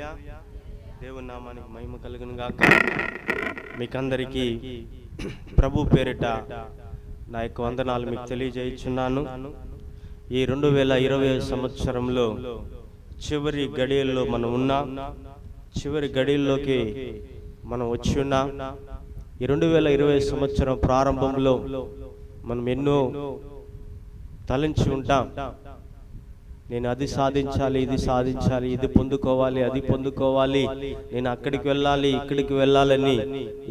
దేవుని నామానికి మహిమ కలుగును గాక. మీకందరికీ ప్రభు పేరిట నా యొక్క వందనాలు మీకు తెలియజేయుచున్నాను. ఈ 2020 సంవత్సరంలో చివరి గడియల్లో మనం ఉన్నాం. చివరి గడియల్లోకి మనం వచ్చి ఉన్నాం. ఈ 2020 సంవత్సరం ప్రారంభంలో మనం ఎన్నో తలంచి ఉంటాం. నేను అది సాధించాలి, ఇది సాధించాలి, ఇది పొందుకోవాలి, అది పొందుకోవాలి, నేను అక్కడికి వెళ్ళాలి, ఇక్కడికి వెళ్ళాలని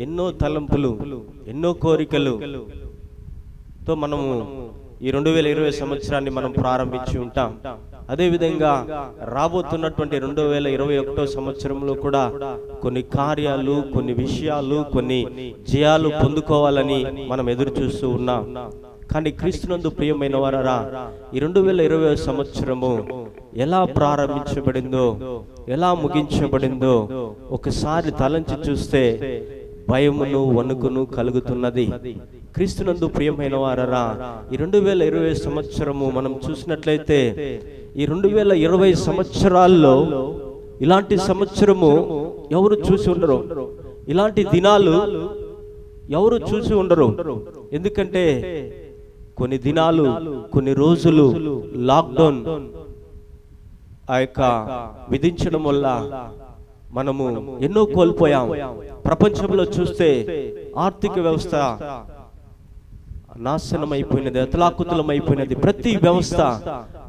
ఎన్నో తలంపులు, ఎన్నో కోరికలు తో మనము ఈ 2020 సంవత్సరాన్ని మనం ప్రారంభించి ఉంటాం. అదేవిధంగా రాబోతున్నటువంటి 2021 సంవత్సరంలో కూడా కొన్ని కార్యాలు, కొన్ని విషయాలు, కొన్ని జయాలు పొందుకోవాలని మనం ఎదురు చూస్తూ ఉన్నాం. కానీ క్రీస్తునందు ప్రియమైన వారరా, ఈ 2020 సంవత్సరము ఎలా ప్రారంభించబడిందో, ఎలా ముగించబడిందో ఒకసారి తలంచి చూస్తే భయమును, వణుకును కలుగుతున్నది. క్రీస్తునందు ప్రియమైన వారరా, ఈ 2020 సంవత్సరము మనం చూసినట్లయితే ఈ 2020 సంవత్సరాల్లో ఇలాంటి సంవత్సరము ఎవరు చూసి ఉండరు, ఇలాంటి దినాలు ఎవరు చూసి ఉండరు. ఎందుకంటే కొన్ని దినాలు, కొన్ని రోజులు లాక్డౌన్ ఆ యొక్క విధించడం వల్ల మనము ఎన్నో కోల్పోయాం. ప్రపంచంలో చూస్తే ఆర్థిక వ్యవస్థ నాశనం అయిపోయినది, అతలాకుతలం అయిపోయినది. ప్రతి వ్యవస్థ,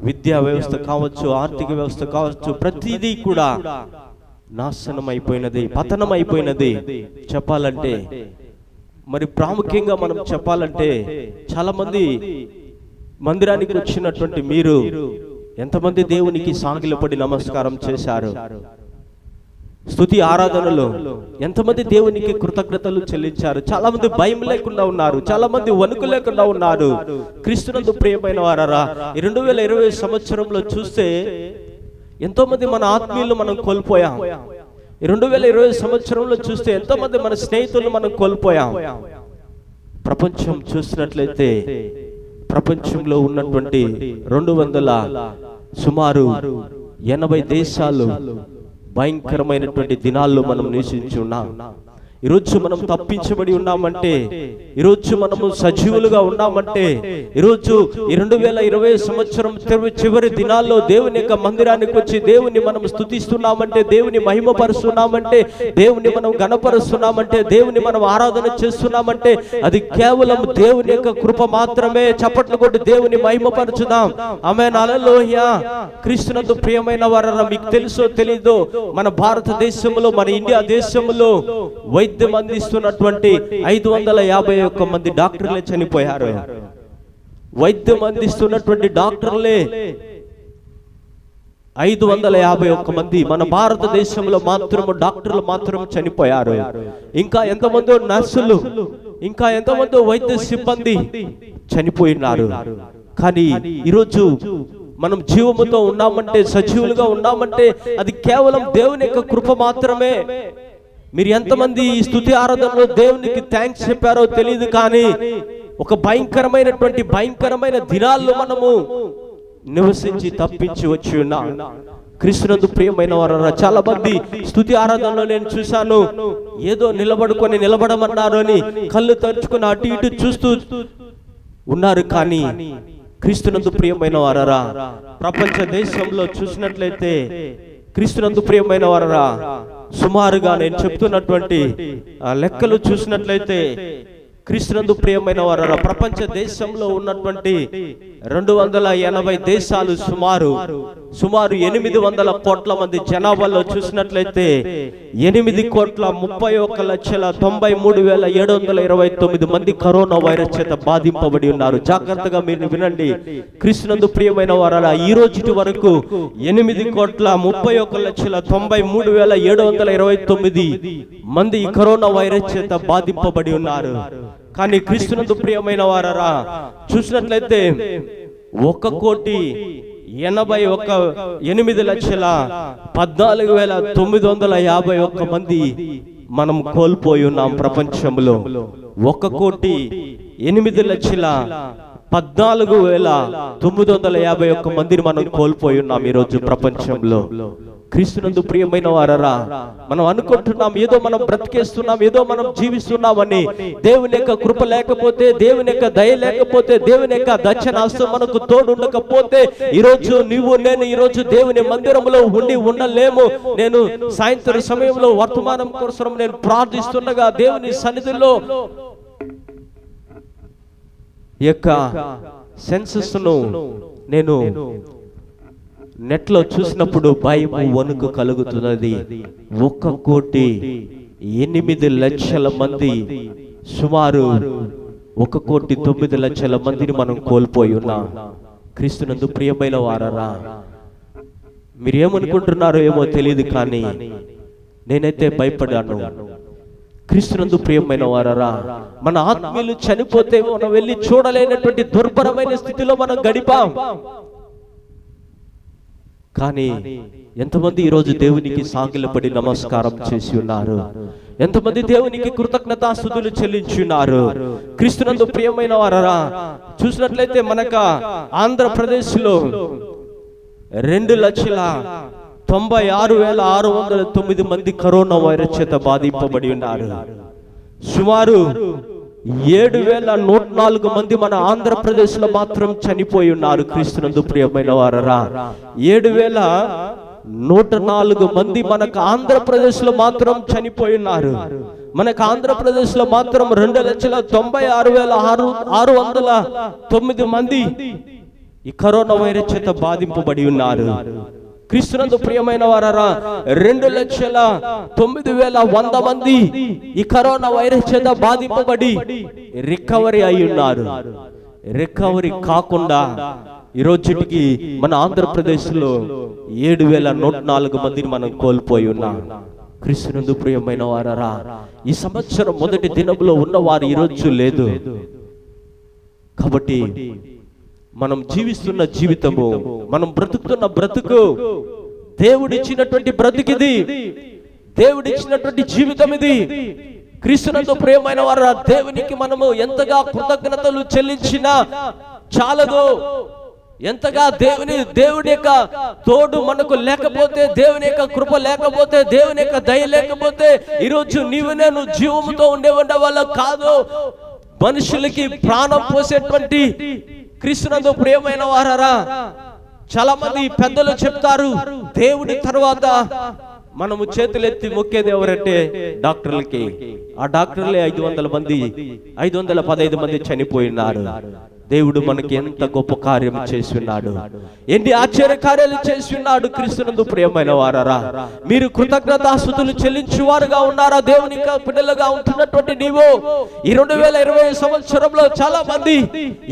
విద్యా వ్యవస్థ కావచ్చు, ఆర్థిక వ్యవస్థ కావచ్చు, ప్రతిదీ కూడా నాశనం అయిపోయినది, పతనం అయిపోయినది. చెప్పాలంటే మరి ప్రాముఖ్యంగా మనం చెప్పాలంటే చాలా మంది మందిరానికి వచ్చినటువంటి మీరు ఎంతమంది దేవునికి సాగిలపడి నమస్కారం చేశారు? స్తుతి ఆరాధనలో ఎంతమంది దేవునికి కృతజ్ఞతలు చెల్లించారు? చాలా మంది భయం లేకుండా ఉన్నారు, చాలా మంది వణుకు లేకుండా ఉన్నారు. క్రీస్తునందు ప్రియమైన వారరా, ఈ 2020 సంవత్సరంలో చూస్తే ఎంతో మంది మన ఆత్మీయులు మనం కోల్పోయాం. ఈ 2020 సంవత్సరంలో చూస్తే ఎంతో మంది మన స్నేహితులను మనం కోల్పోయాం. ప్రపంచం చూసినట్లయితే ప్రపంచంలో ఉన్నటువంటి 200 సుమారు 80 దేశాలు భయంకరమైనటువంటి దినాల్లో మనం నివసించి ఉన్నాం. ఈరోజు మనం తప్పించబడి ఉన్నామంటే, ఈరోజు మనము సజీవులుగా ఉన్నామంటే, ఈరోజు ఈ 2020 సంవత్సరం చివరి దినాల్లో దేవుని యొక్క మందిరానికి వచ్చి దేవుని మనం స్తుతిస్తున్నామంటే, దేవుని మహిమపరుస్తున్నామంటే, దేవుని మనం గణపరుస్తున్నామంటే, దేవుని మనం ఆరాధన చేస్తున్నామంటే అది కేవలం దేవుని యొక్క కృప మాత్రమే. చప్పట్లు కొట్టి దేవుని మహిమపరచుదాం. ఆమేన్, హల్లెలూయా. క్రీస్తునందు ప్రియమైన వారరా, మీకు తెలుసో తెలీదో మన భారతదేశంలో, మన ఇండియా దేశంలో వైద్యం అందిస్తున్నటువంటి 551 మంది డాక్టర్లే చనిపోయారు. వైద్యం అందిస్తున్నటువంటి డాక్టర్లే 551 మంది మన భారతదేశంలో మాత్రము డాక్టర్లు మాత్రం చనిపోయారు. ఇంకా ఎంతమందో నర్సులు, ఇంకా ఎంతమందో వైద్య సిబ్బంది చనిపోయినారు. కానీ ఈరోజు మనం జీవముతో ఉన్నామంటే, సజీవులుగా ఉన్నామంటే అది కేవలం దేవుని యొక్క కృప మాత్రమే. మీరు ఎంతమంది ఈ స్తుతి ఆరాధనలో దేవునికి థ్యాంక్స్ చెప్పారో తెలియదు, కానీ ఒక భయంకరమైన దినాల్లో మనము నివసించి తప్పించి వచ్చి ఉన్నాం. క్రీస్తునందు ప్రియమైన వారరా, చాలా మంది స్తుతి ఆరాధనలో నేను చూశాను, ఏదో నిలబడమన్నారు అని కళ్ళు తెరుచుకుని అటు ఇటు చూస్తూ ఉన్నారు. కానీ క్రీస్తునందు ప్రియమైన వారరా, ప్రపంచ దేశంలో చూసినట్లయితే క్రీస్తునందు ప్రియమైన వారరా, సుమారుగా నేను చెప్తున్నటువంటి లెక్కలు చూసినట్లయితే క్రీస్తునందు ప్రియమైన వారరా, ప్రపంచ దేశంలో ఉన్నటువంటి 280 దేశాలు సుమారు 800 కోట్ల మంది జనాభాలో చూసినట్లయితే 8,31,93,729 మంది కరోనా వైరస్ చేత బాధింపబడి ఉన్నారు. జాగ్రత్తగా మీరు వినండి. క్రీస్తునందు ప్రియమైన వారరా, ఈ రోజు వరకు 8,31,93,729 మంది ఈ కరోనా వైరస్ చేత బాధింపబడి ఉన్నారు. కానీ క్రీస్తునందు ప్రియమైన వారరా, చూసినట్లయితే 1,8,14,951 మంది మనం కోల్పోయి ఉన్నాం. ప్రపంచంలో 1,08,14,951 14,951 మందిని మనం కోల్పోయి ఉన్నాం ఈరోజు ప్రపంచంలో. క్రీస్తునందు ప్రియమైన వారరా, మనం అనుకుంటున్నాం ఏదో మనం బ్రతికేస్తున్నాం, ఏదో మనం జీవిస్తున్నామని. దేవుని యొక్క కృప లేకపోతే, దేవుని యొక్క దయ లేకపోతే, దేవుని యొక్క దక్షిణాస్తం మనకు తోడు ఉండకపోతే ఈరోజు నీవు నేను ఈరోజు దేవుని మందిరంలో ఉండలేము. నేను సాయంత్రం సమయంలో వర్తమానం కోసం నేను ప్రార్థిస్తుండగా దేవుని సన్నిధిలో యొక్క సెన్సస్ ను నేను నెట్ లో చూసినప్పుడు భయం వణుకు కలుగుతున్నది. 1,08,00,000 మంది, సుమారు 1,09,00,000 మందిని మనం కోల్పోయి ఉన్నాం. క్రీస్తునందు ప్రియమైన వారరా, మీరు ఏమనుకుంటున్నారో ఏమో తెలియదు, కానీ నేనైతే భయపడ్డాను. క్రీస్తునందు ప్రియమైన వారరా, మన ఆత్మీయులు చనిపోతే మనం వెళ్ళి చూడలేనటువంటి దుర్భరమైన స్థితిలో మనం గడిపాం. కానీ ఎంతమంది ఈరోజు దేవునికి సాగిలపడి నమస్కారం చేసి ఉన్నారు? ఎంతమంది దేవునికి కృతజ్ఞతాస్తుతులు చెల్లించున్నారు? క్రీస్తునందు ప్రియమైన వారరా, చూసినట్లయితే మనకు ఆంధ్రప్రదేశ్ లో 2,96,609 మంది కరోనా వైరస్ చేత బాధింపబడి ఉన్నారు. సుమారు 7,104 మంది మన ఆంధ్రప్రదేశ్ లో మాత్రం చనిపోయి ఉన్నారు. క్రీస్తునందు ప్రియమైన వారరా, 7,104 మంది మనకు ఆంధ్రప్రదేశ్ లో మాత్రం చనిపోయి ఉన్నారు. మనకు ఆంధ్రప్రదేశ్ లో మాత్రం 2,96,609 మంది ఈ కరోనా వైరస్ చేత బాధింపబడి ఉన్నారు. క్రీస్తునందు ప్రియమైన వారరా, 2,09,100 మంది ఈ కరోనా వైరస్ చేత బాధింపబడి రికవరీ అయి ఉన్నారు. రికవరీ కాకుండా ఈ రోజుకి మన ఆంధ్రప్రదేశ్ లో 7,104 మందిని మనం కోల్పోయి ఉన్నాం. క్రీస్తునందు ప్రియమైన వారరా, ఈ సంవత్సరం మొదటి దినంలో ఉన్నవారు ఈ రోజు లేదు. కాబట్టి మనం జీవిస్తున్న జీవితము, మనం బ్రతుకుతున్న బ్రతుకు దేవుడిచ్చినటువంటి బ్రతుకిది, దేవుడిచ్చినటువంటి జీవితం ఇది. క్రీస్తునందు ప్రియమైన వారు, దేవునికి మనము ఎంతగా కృతజ్ఞతలు చెల్లించినా చాలదు. ఎంతగా దేవుని యొక్క తోడు మనకు లేకపోతే, దేవుని యొక్క కృప లేకపోతే, దేవుని యొక్క దయ లేకపోతే ఈరోజు నీవు నేను జీవముతో ఉండే వాళ్ళ కాదు. మనుషులకి ప్రాణం పోసేటువంటి క్రీస్తునందు ప్రియమైన వారరా, చాలా మంది పెద్దలు చెప్తారు, దేవుడి తర్వాత మనము చేతులెత్తి మొక్కేది ఎవరంటే డాక్టర్లకి. ఆ డాక్టర్లే 515 మంది చనిపోయినారు. దేవుడు మనకి ఎంత గొప్ప కార్యం చేసి ఉన్నాడు, ఎన్ని ఆశ్చర్య కార్యాలు చేసి ఉన్నాడు. క్రీస్తునందు ప్రియమైన వారరా, మీరు కృతజ్ఞతాస్తుతులు చెల్లించువారుగా ఉన్నారా? దేవుని బిడ్డలుగా ఉంటున్నటువంటి నీవు ఈ 2020 సంవత్సరంలో చాలా మంది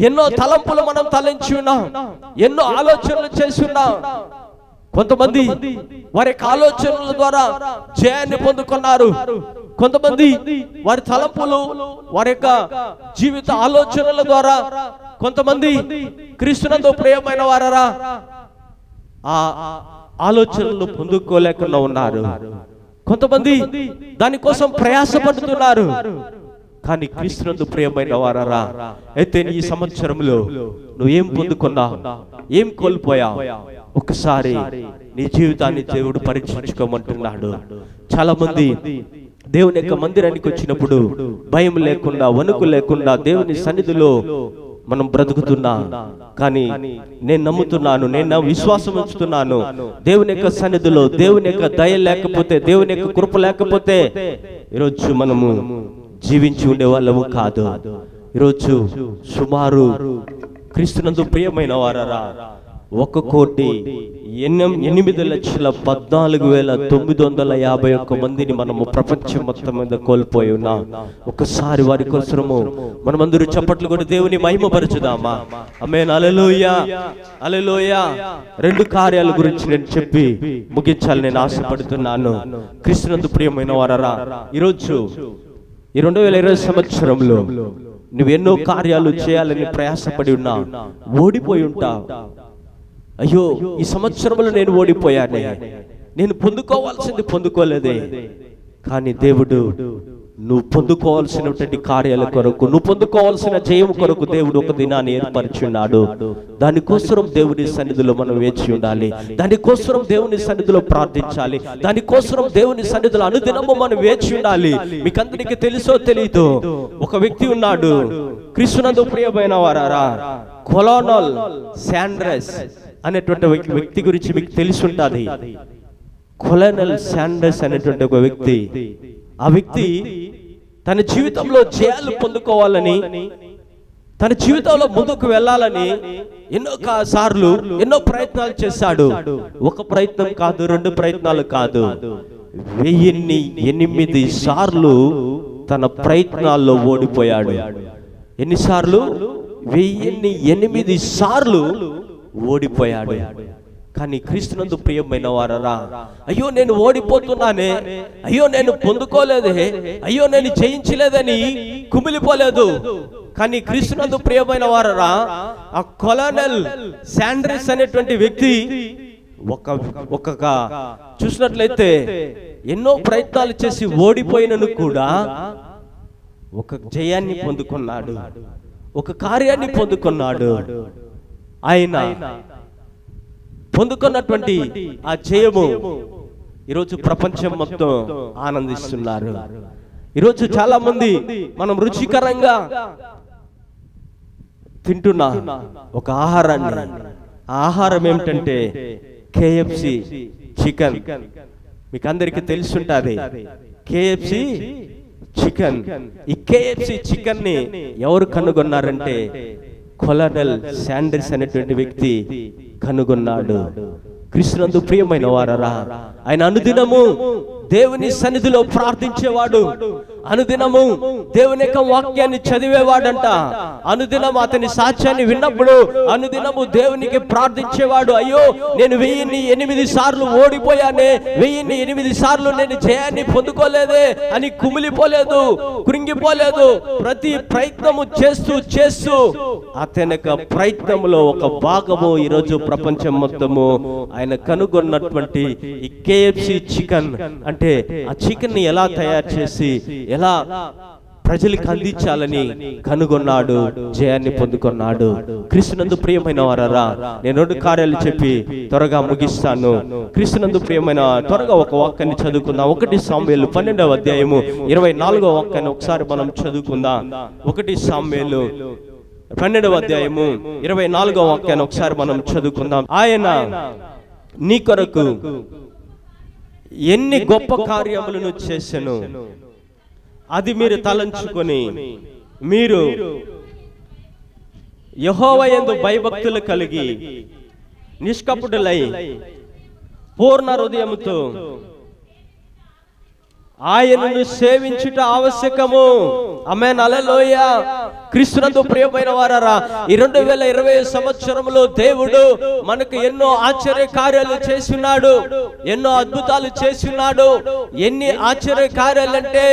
ఎన్నో తలంపులు మనం తలంచి ఉన్నాం, ఎన్నో ఆలోచనలు చేసి ఉన్నాం. కొంతమంది వారి ఆలోచనల ద్వారా జయాన్ని పొందుకున్నారు. కొంతమంది వారి తలంపులు, వారి యొక్క జీవిత ఆలోచనల ద్వారా కొంతమంది క్రీస్తునందు ప్రియమైన వారరా ఆ ఆలోచనలు పొందుకోలేకుండా ఉన్నారు. కొంతమంది దానికోసం ప్రయాసపడుతున్నారు. కానీ క్రీస్తునందు ప్రియమైన వారరా, అయితే ఈ సంవత్సరంలో నువ్వు ఏం పొందుకున్నావు, ఏం కోల్పోయావు? ఒకసారి నీ జీవితాన్ని దేవుడు పరీక్షించుకోమంటున్నాడు. చాలా మంది దేవుని యొక్క మందిరానికి వచ్చినప్పుడు భయం లేకుండా, వణుకు లేకుండా దేవుని సన్నిధిలో మనం బ్రతుకుతున్నా. కానీ నేను నమ్ముతున్నాను, నేను విశ్వాసం ఉంచుతున్నాను, దేవుని యొక్క సన్నిధిలో దేవుని యొక్క దయ లేకపోతే, దేవుని యొక్క కృప లేకపోతే ఈరోజు మనము జీవించి ఉండే వాళ్ళము కాదు. ఈరోజు సుమారు క్రీస్తునందు ప్రియమైన వారరా 1,08,14,951 మందిని మనము ప్రపంచం మొత్తం మీద కోల్పోయి ఉన్నాం. ఒకసారి వారి కోసము మనమందరూ చప్పట్లు కూడా దేవుని మహిమపరచుదామా? ఆమేన్, హల్లెలూయా, హల్లెలూయా. 2 కార్యాల గురించి నేను చెప్పి ముగించాలని నేను ఆశపడుతున్నాను. క్రీస్తునందు ప్రియమైన వారరా, ఈరోజు ఈ 2020 సంవత్సరంలో నువ్వు ఎన్నో కార్యాలు చేయాలని ప్రయాసపడి ఉన్నా, ఓడిపోయి ఉంటావు. అయ్యో, ఈ సంవత్సరంలో నేను ఓడిపోయానే, నేను పొందుకోవాల్సింది పొందుకోలేదే. కానీ దేవుడు నువ్వు పొందుకోవాల్సినటువంటి కార్యాల కొరకు, నువ్వు పొందుకోవాల్సిన జయం కొరకు దేవుడు ఒక దినాన్ని ఏర్పరిచున్నాడు. దానికోసం దేవుని సన్నిధిలో మనం వేచి ఉండాలి. దానికోసం దేవుని సన్నిధిలో ప్రార్థించాలి. దానికోసం దేవుని సన్నిధిలో అనుదినము మనం వేచి ఉండాలి. మీకు అందరికీ తెలుసో తెలీదు, ఒక వ్యక్తి ఉన్నాడు, క్రీస్తునందు ప్రియమైన వారారా, కొలోనల్ శాండ్రస్ అనేటువంటి వ్యక్తి గురించి మీకు తెలిసి ఉంటుంది. కొలోనల్ శాండ్రస్ అనేటువంటి ఒక వ్యక్తి, ఆ వ్యక్తి తన జీవితంలో జయాలు పొందుకోవాలని, తన జీవితంలో ముందుకు వెళ్ళాలని ఎన్నో సార్లు ఎన్నో ప్రయత్నాలు చేశాడు. ఒక ప్రయత్నం కాదు, 2 ప్రయత్నాలు కాదు, 1008 సార్లు తన ప్రయత్నాల్లో ఓడిపోయాడు. ఎన్నిసార్లు? 1008 సార్లు ఓడిపోయాడు. కానీ క్రీస్తునందు ప్రియమైన వారరా, అయ్యో నేను ఓడిపోతున్నానే, అయ్యో నేను పొందుకోలేదే, అయ్యో నేను జయించలేదని కుమిలిపోలేదు. కానీ క్రీస్తునందు ప్రియమైన వారరా, ఆ కొలోనల్ శాండ్రస్ అనేటువంటి వ్యక్తి ఒక చూసినట్లయితే ఎన్నో ప్రయత్నాలు చేసి ఓడిపోయినను కూడా ఒక జయాన్ని పొందుకున్నాడు, ఒక కార్యాన్ని పొందుకున్నాడు. ఆయన పొందుకున్నటువంటి ఆ జయము ఈరోజు ప్రపంచం మొత్తం ఆనందిస్తున్నారు. ఈరోజు చాలా మంది మనం రుచికరంగా తింటున్నా ఒక ఆహారాన్ని, ఆ ఆహారం ఏమిటంటే KFC చికెన్. మీకు అందరికీ తెలుసుంటది KFC చికెన్. ఈ KFC చికెన్ ని ఎవరు కనుగొన్నారంటే కొలోనల్ శాండ్రస్ అనేటువంటి వ్యక్తి కనుగొన్నాడు. క్రీస్తునందు ప్రియమైన వారరా, ఆయన అనుదినము దేవుని సన్నిధిలో ప్రార్థించేవాడు, అనుదినము దేవుని యొక్క వాక్యాన్ని చదివేవాడంట. అనుదినం అతని సాక్ష్యాన్ని విన్నప్పుడు అనుదినము దేవునికి ప్రార్థించేవాడు. అయ్యో నేను 1008 సార్లు ఓడిపోయానే, 1008 సార్లు నేను జయాన్ని పొందుకోలేదే అని కుమిలిపోలేదు, కృంగిపోలేదు. ప్రతి ప్రయత్నము చేస్తూ చేస్తూ అతని యొక్క ప్రయత్నంలో ఒక భాగము ఈరోజు ప్రపంచం మొత్తము ఆయన కనుగొన్నటువంటి ఈ KFC చికెన్. అంటే ఆ చికెన్ ని ఎలా తయారు చేసి ఎలా ప్రజలకు అందించాలని కనుగొన్నాడు, జయాన్ని పొందుకున్నాడు. క్రీస్తునందు ప్రియమైన వారరా, నేను 2 కార్యాలు చెప్పి త్వరగా ముగిస్తాను. క్రీస్తునందు ప్రియమైన, త్వరగా ఒక వాక్యాన్ని చదువుకుందాం. 1 సామ్యుయేలు 12వ అధ్యాయము 24వ వాక్యాన్ని ఒకసారి మనం చదువుకుందాం. 1 సామ్యుయేలు 12వ అధ్యాయము 24వ వాక్యాన్ని ఒకసారి మనం చదువుకుందాం. ఆయన నీ కొరకు ఎన్ని గొప్ప కార్యములను చేసెను, అది మీరు తలంచుకొని మీరు యెహోవా యందు భయభక్తులు కలిగి నిష్కపటులై పూర్ణ హృదయముతో ఆయనను సేవించుట ఆవశ్యకము. ఆమేన్, హల్లెలూయా. క్రీస్తునందు ప్రియమైన వారరా, ఈ 2020 సంవత్సరంలో దేవుడు మనకు ఎన్నో ఆశ్చర్య కార్యాలు చేస్తున్నాడు, ఎన్నో అద్భుతాలు చేస్తున్నాడు. ఎన్ని ఆశ్చర్య కార్యాలంటే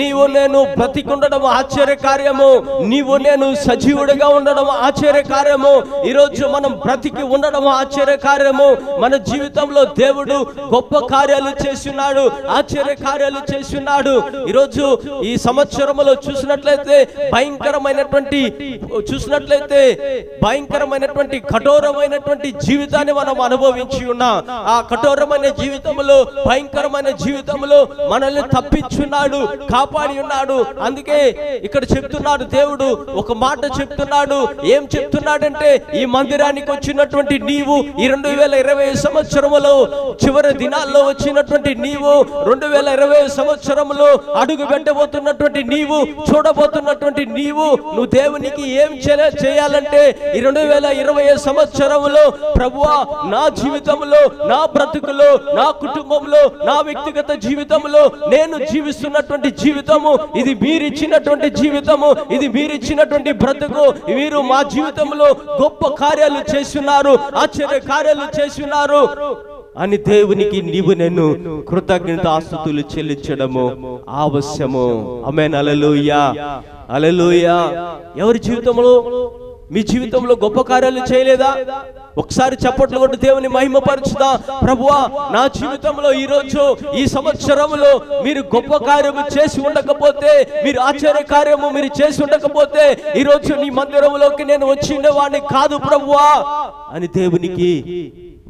నీవు నేను బ్రతికుండడం ఆశ్చర్య కార్యము, నీవు నేను సజీవుడిగా ఉండడం ఆశ్చర్య కార్యము, ఈరోజు మనం బ్రతికి ఉండడం ఆశ్చర్య కార్యము. మన జీవితంలో దేవుడు గొప్ప కార్యాలు చేస్తున్నాడు, ఆశ్చర్య కార్యాలు చేస్తున్నాడు. ఈరోజు ఈ సంవత్సరంలో చూసినట్లయితే భయంకరమైనటువంటి కఠోరమైనటువంటి జీవితాన్ని మనం అనుభవించి ఉన్నాం. ఆ కఠోరమైన జీవితంలో, భయంకరమైన జీవితంలో మనల్ని తప్పించున్నాడు, కాపాడి ఉన్నాడు. అందుకే ఇక్కడ చెప్తున్నాడు దేవుడు, ఒక మాట చెప్తున్నాడు. ఏం చెప్తున్నాడంటే, ఈ మందిరానికి వచ్చినటువంటి నీవు, ఈ 2020 సంవత్సరంలో చివరి దినాల్లో వచ్చినటువంటి నీవు, 2020 సంవత్సరంలో అడుగు పెట్టబోతున్నటువంటి నీవు, చూడబోతున్నటువంటి నీవు, నువ్వు దేవునికి ఏం చేయాలంటే ఈ 2020 సంవత్సరంలో ప్రభువా నా జీవితంలో, నా బ్రతుకులో, నా కుటుంబంలో, నా వ్యక్తిగత జీవితంలో నేను జీవిస్తున్నటువంటి జీవితము ఇది మీరిచ్చినటువంటి జీవితము, ఇది మీరిచ్చినటువంటి బ్రతుకు. మీరు మా జీవితంలో గొప్ప కార్యాలు చేస్తున్నారు, ఆశ్చర్య కార్యాలు చేస్తున్నారు అని దేవునికి నీవు నేను కృతజ్ఞతాస్తుతులు చెల్లించడము ఆవశ్యము. ఆమేన్, హల్లెలూయా, హల్లెలూయా. ఎవరి జీవితంలో మీ జీవితంలో గొప్ప కార్యాలు చేయలేదా? ఒకసారి చప్పట్లు కొట్టి దేవుని మహిమపరచుదా. ప్రభువా, నా జీవితంలో ఈ రోజు ఈ సంవత్సరంలో మీరు గొప్ప కార్యము చేసి ఉండకపోతే, మీరు ఆశ్చర్య కార్యము మీరు చేసి ఉండకపోతే ఈ రోజు నీ మందిరంలోకి నేను వచ్చినవాడిని కాదు ప్రభువా అని దేవునికి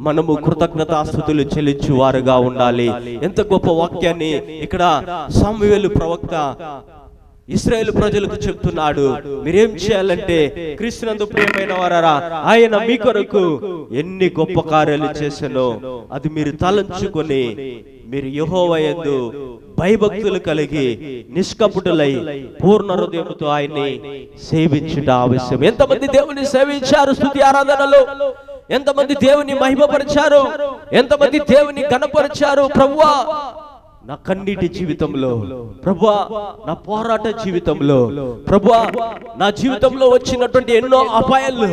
మనము కృతజ్ఞతాస్తుతులు చెల్లించు వారుగా ఉండాలి. ఎంత గొప్ప వాక్యాన్ని ఇక్కడ సమూయేలు ప్రవక్త ఇశ్రాయేలు ప్రజలకు చెప్తున్నాడు. మీరేం చేయాలంటే, క్రీస్తునందు ప్రియమైన వారారా, ఆయన మీ కొరకు ఎన్ని గొప్ప కార్యాలు చేశానో అది మీరు తలంచుకొని మీరు యెహోవా యందు భయభక్తులు కలిగి నిష్కపటులై పూర్ణ హృదయంతో ఆయన్ని సేవించుట అవశ్యం. ఎంతమంది దేవుని సేవించారు స్తుతి ఆరాధనలో? ఎంతమంది దేవుని మహిమపరిచారు? ఎంతమంది దేవుని ఘనపరిచారు? ప్రభువా, నా కన్నీటి జీవితంలో, ప్రభువా నా పోరాట జీవితంలో, ప్రభువా నా జీవితంలో వచ్చినటువంటి ఎన్నో అపాయాలు,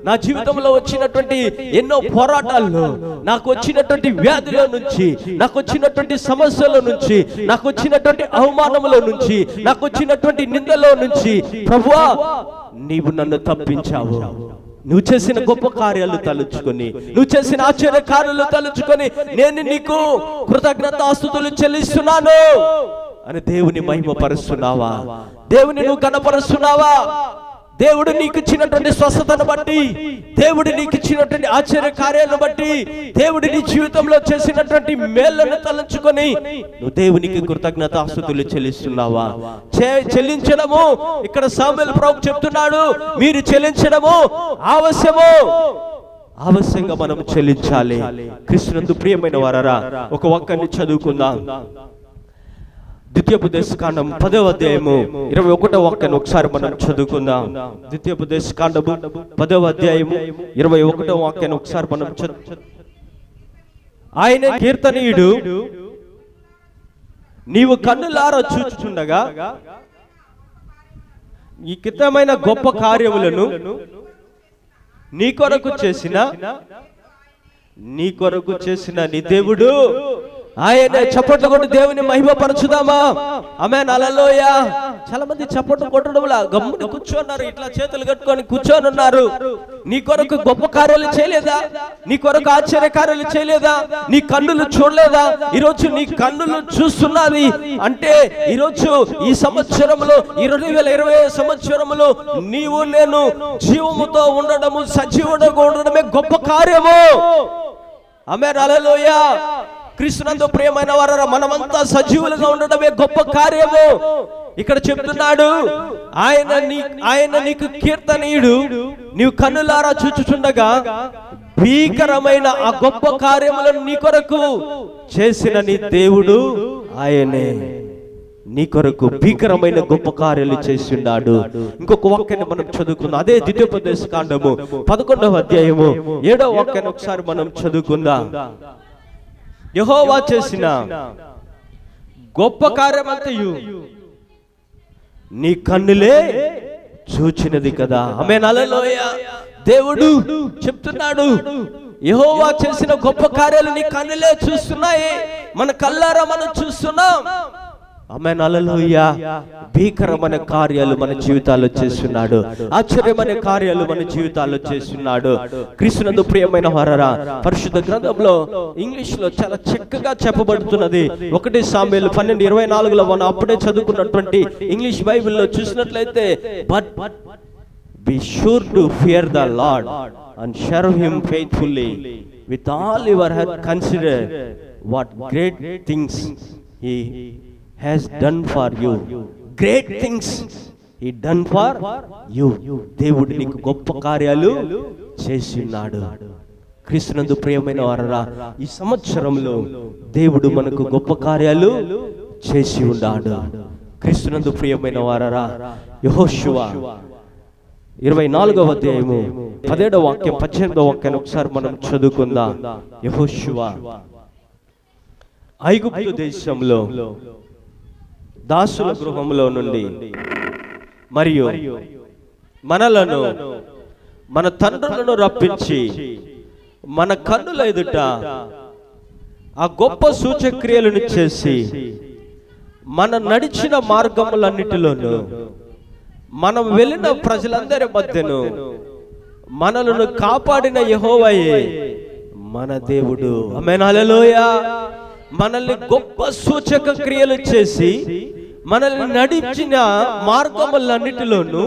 నా జీవితంలో వచ్చినటువంటి ఎన్నో పోరాటాల్లో, నాకు వచ్చినటువంటి వ్యాధుల నుంచి, నాకు వచ్చినటువంటి సమస్యల నుంచి, నాకు వచ్చినటువంటి అవమానముల నుంచి, నాకు వచ్చినటువంటి నిందలో నుంచి ప్రభువా నీవు నన్ను తప్పించావు. నువ్వు చేసిన గొప్ప కార్యాలు తలుచుకొని, నువ్వు చేసిన ఆశ్చర్య కార్యాలు తలుచుకొని నేను నీకు కృతజ్ఞతాస్తుతులు చెల్లిస్తున్నాను అని దేవుని మహిమపరుస్తున్నావా? దేవుని నువ్వు కనపరుస్తున్నావా? దేవుడు నీకు ఇచ్చినటువంటి స్వస్థతను బట్టి, దేవుడు నీకు ఇచ్చినటువంటి ఆశ్చర్య కార్యాలను బట్టి, దేవుడి నీ జీవితంలో చేసినటువంటి మేళ్లను తలంచుకొని నువ్వు దేవునికి కృతజ్ఞతాస్తుతులు చెల్లిస్తున్నావా? చెల్లించడము ఇక్కడ సమూయేలు ప్రవక్త చెప్తున్నాడు, మీరు చెల్లించడము ఆవశ్యంగా మనం చెల్లించాలి. క్రీస్తునందు ప్రియమైన వారారా, ఒక వాక్యాన్ని చదువుకుందాం. ద్వితీయోపదేశకాండం 10వ అధ్యాయము 21వ వాక్యాన్ని ఒకసారి మనం చదువుకుందాం. ద్వితీయోపదేశకాండము 10వ అధ్యాయము 21వ వాక్యాన్ని ఒకసారి మనం ఆయన కీర్తనీయుడు, నీవు కన్నులారా చూచుచుండగా ఈ కితమైన గొప్ప కార్యములను నీ కొరకు చేసిన నీ దేవుడు ఆయన. చప్పట్లు కొట్టి దేవుని మహిమపరచుదామా? ఆమేన్, హల్లెలూయా. చాలా మంది చప్పట్లు కొట్టడంలా గమ్మున కూర్చోన్నారు, ఇట్లా చేతులు కట్టుకొని కూర్చొని ఉన్నారు. నీ కొరకు గొప్ప కార్యాలు చేయలేదా? నీ కొరకు ఆశ్చర్య కార్యాలు చేయలేదా? నీ కన్నులు చూడలేదా? ఈరోజు నీ కన్నులు చూస్తున్నది అంటే ఈరోజు ఈ సంవత్సరంలో 2020 సంవత్సరంలో నీవు నేను జీవముతో ఉండడము, సజీవుడుగా ఉండడమే గొప్ప కార్యము. ఆమేన్, హల్లెలూయా. క్రీస్తునందు ప్రియమైన వారారా, మనమంతా సజీవులుగా ఉండడమే గొప్ప కార్యము. ఇక్కడ చెప్తున్నాడు, ఆయన నీకు కీర్తనీయుడు, నీవు కన్నులారా చూచుచుండగా భీకరమైన ఆ గొప్ప కార్యములను నీ కొరకు చేసిన నీ దేవుడు ఆయనే. నీ కొరకు భీకరమైన గొప్ప కార్యాలు చేసి ఉన్నాడు. ఇంకొక వాక్యాన్ని మనం చదువుకుందాం. అదే ద్వితీయోపదేశకాండము 11వ అధ్యాయము 7వ వాక్యాన్ని ఒకసారి మనం చదువుకుందాం. యెహోవా చేసిన గొప్ప కార్యమంతయు నీ కన్నులే చూచినది కదా. ఆమేన్, హల్లెలూయా. దేవుడు చెప్తున్నాడు, యెహోవా చేసిన గొప్ప కార్యాలు నీ కన్నులే చూస్తున్నాయి, మన కళ్ళారా మనం చూస్తున్నాం. ఆమేన్, హల్లెలూయా. భీకరమైన కార్యాలు మన జీవితాల్లో చేస్తున్నాడు, ఆశ్చర్యమైన కార్యాలు మన జీవితాల్లో చేస్తున్నాడు. క్రీస్తునందు ప్రియమైన వారారా, పరిశుద్ధ గ్రంథంలో ఇంగ్లీష్ లో చాలా చక్కగా చెప్పబడుతున్నది. 1 సాముయేలు 12:24లో మనం అప్పుడే చదువుకున్నటువంటి ఇంగ్లీష్ బైబిల్లో చూసినట్లయితే, but be sure to fear the Lord and serve him faithfully with all your heart. Consider what great things he has done for you. Great things he done for you. దేవుడు నీకు గొప్ప కార్యాలు చేసి ఉన్నాడు. క్రీస్తునందు ప్రియమైన వారరా, ఈ సంవత్సరంలో దేవుడు మనకు గొప్ప కార్యాలు చేసి ఉన్నాడు. క్రీస్తునందు ప్రియమైన వారరా, యెహోషువ 24వ అధ్యాయము 17వ వాక్యం 18వ వాక్యాన్ని ఒకసారి మనం చదువుకుందాం. యెహోషువ ఐగుప్తు దేశంలో దాసుల గృహంలో నుండి మరియు మనలను మన తండ్రులను రప్పించి మన కన్నుల ఎదుట ఆ గొప్ప సూచక్రియలను చేసి మన నడిచిన మార్గములన్నిటిలోనూ మనం వెళ్ళిన ప్రజలందరి మధ్యను మనలను కాపాడిన యెహోవాయే మన దేవుడు. ఆమేన్, హల్లెలూయా. మనల్ని గొప్ప సూచక క్రియలు చేసి మనల్ని నడిచిన మార్గములన్నిటిలోనూ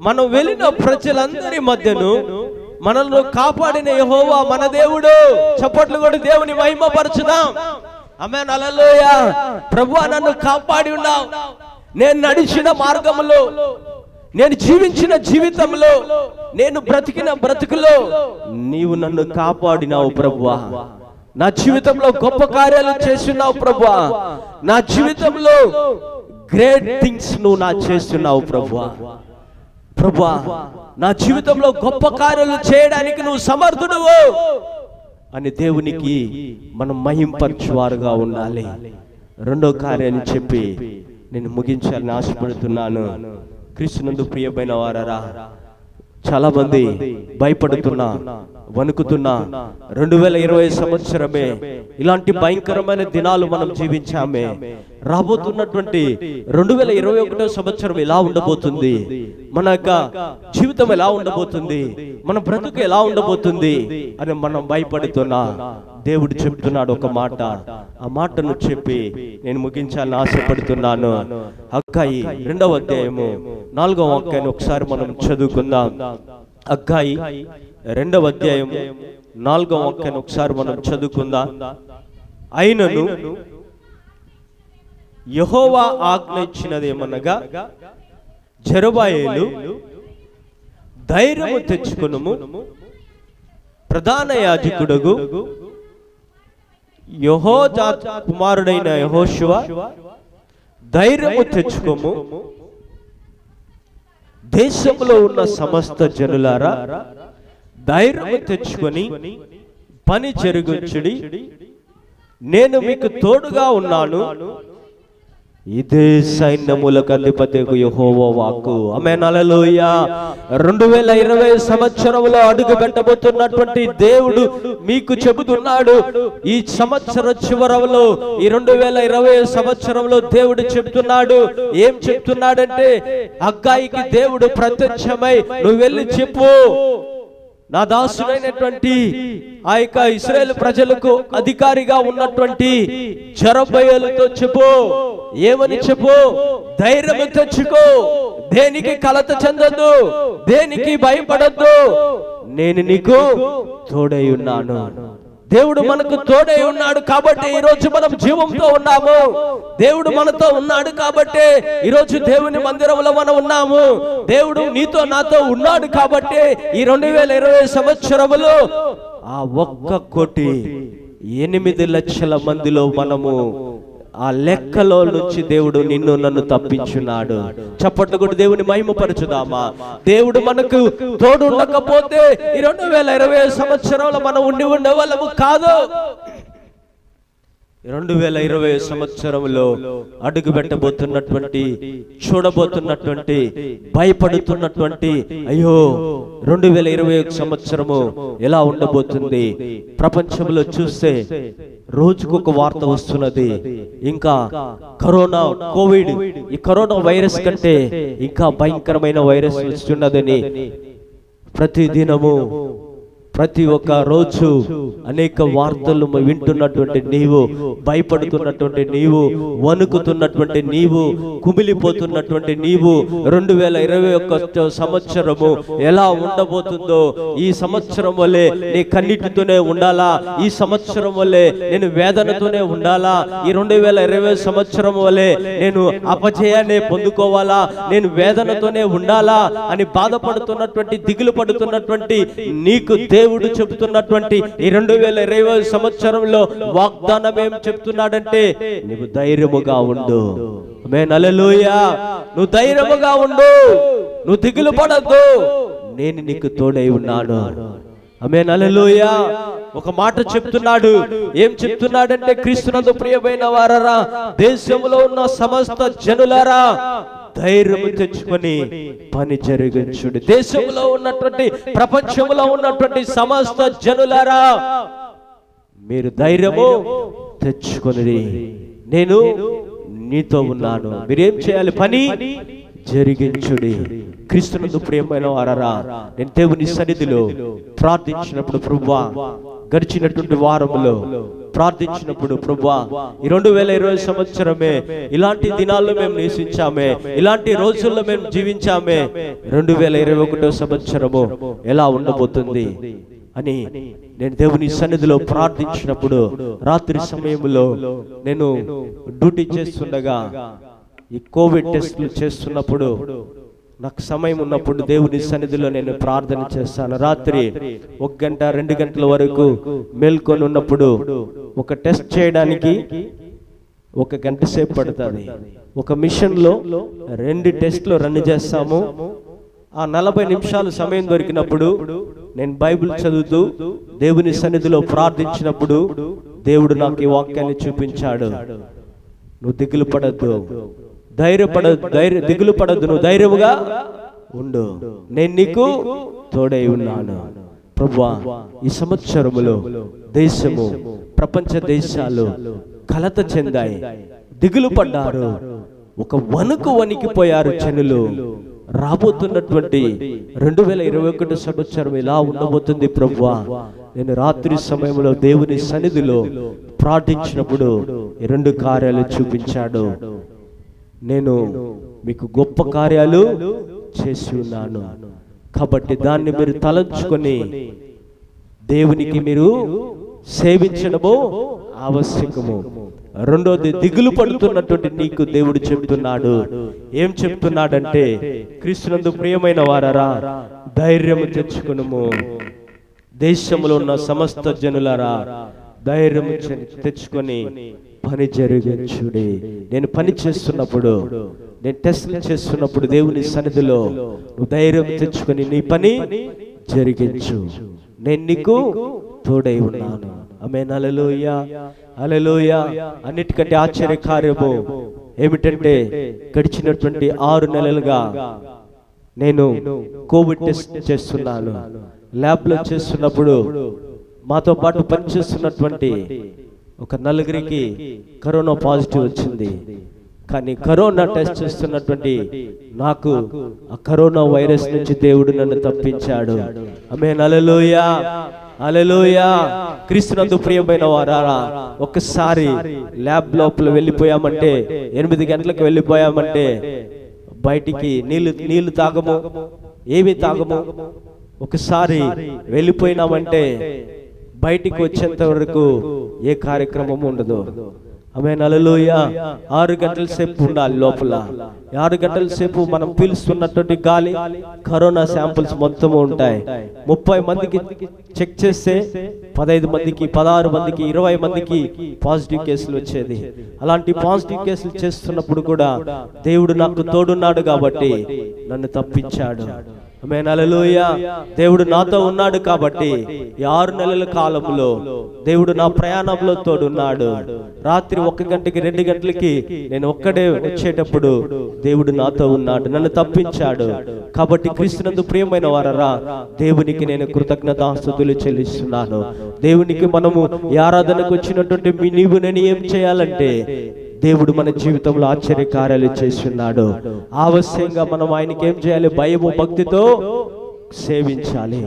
మనం వెళ్ళిన ప్రజలందరి మధ్యను మనల్ని కాపాడిన యెహోవా మన దేవుడు. చప్పట్లు కొట్టి దేవుని మహిమపరచుదాం. ఆమేన్, హల్లెలూయా. ప్రభువా, నన్ను కాపాడి ఉన్నావు. నేను నడిచిన మార్గములో, నేను జీవించిన జీవితంలో, నేను బ్రతికిన బ్రతుకులో నీవు నన్ను కాపాడినావు ప్రభువా. నా జీవితంలో గొప్ప కార్యాలు చేస్తున్నావు ప్రభువా. నా జీవితంలో గ్రేట్ థింగ్స్ నువ్వు నా చేస్తున్నావు ప్రభువా. ప్రభువా, నా జీవితంలో గొప్ప కార్యాలు చేయడానికి నువ్వు సమర్థుడువు అని దేవునికి మనం మహింపరచువారుగా ఉండాలి. రెండో కార్యాన్ని చెప్పి నేను ముగించాలని ఆశపడుతున్నాను. క్రీస్తునందు ప్రియమైన వారరా, చాలా మంది భయపడుతున్నా, వణుకుతున్నా. 2020 సంవత్సరమే ఇలాంటి భయంకరమైన దినాలు మనం జీవించామే. రాబోతున్నటువంటి 2021 సంవత్సరం ఎలా ఉండబోతుంది, మన యొక్క జీవితం ఎలా ఉండబోతుంది, మన బ్రతుకు ఎలా ఉండబోతుంది అని మనం భయపడుతున్నా. దేవుడు చెప్తున్నాడు ఒక మాట. ఆ మాటను చెప్పి నేను ముగించాలని ఆశపడుతున్నాను. హగ్గయి 2వ అధ్యాయము 4వ వాక్యాన్ని ఒకసారి మనం చదువుకుందాం. హగ్గయి 2వ అధ్యాయం 4వ వాక్యాన్ని ఒకసారి మనం చదువుకుందాం. అయినను యెహోవా ఆజ్ఞ ఇచ్చినదేమనగా, జెరుబాయేలు ధైర్యము తెచ్చుకొనుము, ప్రధాన యాజకుడుగు యెహోజాదాకు కుమారుడైన యెహోషువ ధైర్యము తెచ్చుకోము, దేశంలో ఉన్న సమస్త జనులారా ధైర్యము తెచ్చుకొని పని జరుగుచుడి, నేను మీకు తోడుగా ఉన్నాను, ఇదే సైన్యములకు అధిపతియగు యెహోవా వాక్కు. ఆమేన్, హల్లెలూయా. 2020 సంవత్సరంలో అడుగు పెట్టబోతున్నటువంటి దేవుడు మీకు చెబుతున్నాడు. ఈ సంవత్సర చివరలో, ఈ 2020 సంవత్సరంలో దేవుడు చెప్తున్నాడు. ఏం చెప్తున్నాడంటే, హగ్గయికి దేవుడు ప్రత్యక్షమై నువ్వు వెళ్ళి చెప్పు, నా దాసుడైనటువంటి ఆ యొక్క ఇశ్రాయేలు ప్రజలకు అధికారిగా ఉన్నటువంటి జెరుబాయేలుతో చెప్పు. ఏమని చెప్పు? ధైర్యం తెచ్చుకో, దేనికి కలత చెందొద్దు, దేనికి భయపడొద్దు, నేను నీకు తోడై ఉన్నాను. దేవుడు మనకు తోడై ఉన్నాడు కాబట్టి ఈ రోజు మనం జీవంతో ఉన్నాము. దేవుడు మనతో ఉన్నాడు కాబట్టి ఈ రోజు దేవుని మందిరంలో మనం ఉన్నాము. దేవుడు నీతో నాతో ఉన్నాడు కాబట్టి ఈ 2020 సంవత్సరంలో ఆ 1,8 లక్షల మందిలో మనము ఆ లెక్కలో నుంచి దేవుడు నిన్ను నన్ను తప్పించున్నాడు. చప్పట్లు కొట్టి దేవుని మహిమపరచుదామా. దేవుడు మనకు తోడు ఉండకపోతే ఈ 2020 సంవత్సరంలో మనం ఉండేవాళ్ళము కాదు. 2020 సంవత్సరంలో అడుగు పెట్టబోతున్నటువంటి, చూడబోతున్నటువంటి, భయపడుతున్నటువంటి, అయ్యో 2021 సంవత్సరము ఎలా ఉండబోతుంది? ప్రపంచంలో చూస్తే రోజుకొక వార్త వస్తున్నది. ఇంకా కరోనా, కోవిడ్, ఈ కరోనా వైరస్ కంటే ఇంకా భయంకరమైన వైరస్ వస్తున్నదని ప్రతి దినము, ప్రతి ఒక్క రోజు అనేక వార్తలు వింటున్నటువంటి నీవు, భయపడుతున్నటువంటి నీవు, వణుకుతున్నటువంటి నీవు, కుమిలిపోతున్నటువంటి నీవు 2021 సంవత్సరము ఎలా ఉండబోతుందో, ఈ సంవత్సరం వల్లే నీ కన్నీటితోనే ఉండాలా, ఈ సంవత్సరం వల్లే నేను వేదనతోనే ఉండాలా, ఈ 2020 సంవత్సరం వల్లే నేను అపజయాన్ని పొందుకోవాలా, నేను వేదనతోనే ఉండాలా అని బాధపడుతున్నటువంటి, దిగులు పడుతున్నటువంటి నీకు దేవుడు చెబుతున్నటువంటి ఈ 2020 సంవత్సరంలో వాగ్దానం ఏం చెప్తున్నాడంటే, నువ్వు ధైర్యముగా ఉండు. ఆమేన్, హల్లెలూయా. నువ్వు ధైర్యముగా ఉండు, నువ్వు దిగులు పడద్దు, నేను నీకు తోడై ఉన్నాను. ఆమేన్, హల్లెలూయా. ఒక మాట చెప్తున్నాడు. ఏం చెప్తున్నాడంటే, క్రీస్తునందు ప్రియమైన వారరా, దేశంలో ఉన్న సమస్త జనులారా ధైర్యం తెచ్చుకొని పని జరిగించుడి. దేశంలో ఉన్నటువంటి, ప్రపంచంలో ఉన్నటువంటి సమస్త జనులారా మీరు ధైర్యము తెచ్చుకొని, నేను నీతో ఉన్నాను. మీరేం చేయాలి? పని జరిగించుడి. క్రీస్తునందు ప్రియమైన వారరా, నేను దేవుని సన్నిధిలో ప్రార్థించినప్పుడు ప్రభువా, గడిచినటువంటి వారములో ప్రార్థించినప్పుడు ప్రభువా, ఈ 2020 సంవత్సరమే ఇలాంటి దినాల్లో మేము నివసించామే, ఇలాంటి రోజుల్లో మేము జీవించామే, 2021 సంవత్సరము ఎలా ఉండబోతుంది అని నేను దేవుని సన్నిధిలో ప్రార్థించినప్పుడు, రాత్రి సమయంలో నేను డ్యూటీ చేస్తుండగా ఈ కోవిడ్ టెస్టులు చేస్తున్నప్పుడు నాకు సమయం ఉన్నప్పుడు దేవుని సన్నిధిలో నేను ప్రార్థన చేస్తాను. రాత్రి 1 గంట 2 గంటల వరకు మేల్కొని ఉన్నప్పుడు ఒక టెస్ట్ చేయడానికి 1 గంట సేపు పడుతుంది. ఒక మిషన్ లో 2 టెస్ట్లు రన్ చేస్తాము. ఆ 40 నిమిషాలు సమయం దొరికినప్పుడు నేను బైబిల్ చదువుతూ దేవుని సన్నిధిలో ప్రార్థించినప్పుడు దేవుడు నాకు ఈ వాక్యాన్ని చూపించాడు. నువ్వు దిగులు పడద్దు, దిగులు పడద్దు, నువ్వు ధైర్యముగా ఉండు, నేను నీకు తోడై ఉన్నాను. ప్రభువా, ఈ సంవత్సరములో దేశము, ప్రపంచ దేశాలు కలత చెందాయి, దిగులు పడ్డారు, ఒక వణికిపోయారు జనులు. రాబోతున్నటువంటి 2021 సంవత్సరం ఇలా ఉండబోతుంది ప్రభువా. నేను రాత్రి సమయంలో దేవుని సన్నిధిలో ప్రార్థించినప్పుడు ఈ 2 కార్యాలు చూపించాడు. నేను మీకు గొప్ప కార్యాలు చేసి ఉన్నాను కాబట్టి దాన్ని మీరు తలంచుకొని దేవునికి మీరు సేవించడము ఆవశ్యకము. రెండోది, దిగులు పడుతున్నటువంటి నీకు దేవుడు చెప్తున్నాడు. ఏం చెప్తున్నాడంటే, క్రీస్తునందు ప్రియమైన వారరా, ధైర్యము తెచ్చుకునుము. దేశంలో ఉన్న సమస్త జనులారా, ధైర్యము తెచ్చుకొని పని జరిగించుడి. నేను పని చేస్తున్నప్పుడు, నేను టెస్టులు చేస్తున్నప్పుడు దేవుని సన్నిధిలో నువ్వు ధైర్యం తెచ్చుకొని నీ పని జరిగించు, నేను నీకు తోడై ఉన్నాను. ఆమేన్. హల్లెలూయా, హల్లెలూయా. అన్నిటికంటే ఆశ్చర్య కార్యము ఏమిటంటే, గడిచినటువంటి 6 నెలలుగా నేను కోవిడ్ టెస్ట్ చేస్తున్నాను. ల్యాబ్ లో చేస్తున్నప్పుడు మాతో పాటు పనిచేస్తున్నటువంటి ఒక 4 కరోనా పాజిటివ్ వచ్చింది. కానీ కరోనా టెస్ట్ చేస్తున్నటువంటి నాకు ఆ కరోనా వైరస్ నుంచి దేవుడు నన్ను తప్పించాడు. ఆమేన్. హల్లెలూయా, హల్లెలూయా. క్రీస్తునందు ప్రియమైన వారారా, ఒక్కసారి ల్యాబ్ లోపల వెళ్ళిపోయామంటే, 8 గంటలకు వెళ్ళిపోయామంటే బయటికి నీళ్లు తాగము, ఏమి తాగము. ఒకసారి వెళ్ళిపోయినామంటే బయటికి వచ్చేంత వరకు ఏ కార్యక్రమం ఉండదు. ఆమేన్. హల్లెలూయా. 6 గంటల సేపు ఉండాలి లోపల. 6 గంటల సేపు మనం పీల్చుతున్నటువంటి గాలి, కరోనా శాంపుల్స్ మొత్తం ఉంటాయి. 30 మందికి చెక్ చేస్తే 15 మందికి, 16 మందికి, 20 మందికి పాజిటివ్ కేసులు వచ్చేది. అలాంటి పాజిటివ్ కేసులు చేస్తున్నప్పుడు కూడా దేవుడు నాకు తోడున్నాడు కాబట్టి నన్ను తప్పించాడు. ఆమేన్. హల్లెలూయా. దేవుడు నాతో ఉన్నాడు కాబట్టి ఈ 6 నెలల కాలంలో దేవుడు నా ప్రయాణంలో తోడున్నాడు. రాత్రి 1 గంటకి 2 గంటలకి నేను ఒక్కడే వచ్చేటప్పుడు దేవుడు నాతో ఉన్నాడు, నన్ను తప్పించాడు. కాబట్టి క్రీస్తునందు ప్రియమైన వారరా, దేవునికి నేను కృతజ్ఞతాస్తుతులు చెల్లిస్తున్నాను. దేవునికి మనము ఈ ఆరాధనకు వచ్చినటువంటి నీవు నేను ఏం చేయాలంటే, దేవుడు మన జీవితంలో ఆశ్చర్య కార్యాలు చేస్తున్నాడు. ఆవశ్యంగా మనం ఆయనకి ఏం చేయాలి? భయము భక్తితో సేవించాలి.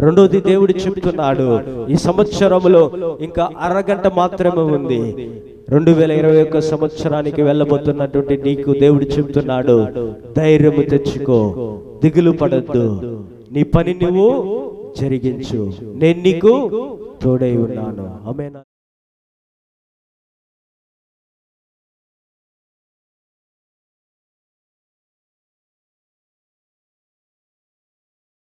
రెండోది, దేవుడు చెప్తున్నాడు, ఈ సంవత్సరంలో ఇంకా 1/2 గంట మాత్రమే ఉంది. 2021 సంవత్సరానికి వెళ్ళబోతున్నటువంటి నీకు దేవుడు చెప్తున్నాడు, ధైర్యము తెచ్చుకో, దిగులు పడద్దు, నీ పని నువ్వు జరిగించు, నేను నీకు తోడై ఉన్నాను. ఆమేన్.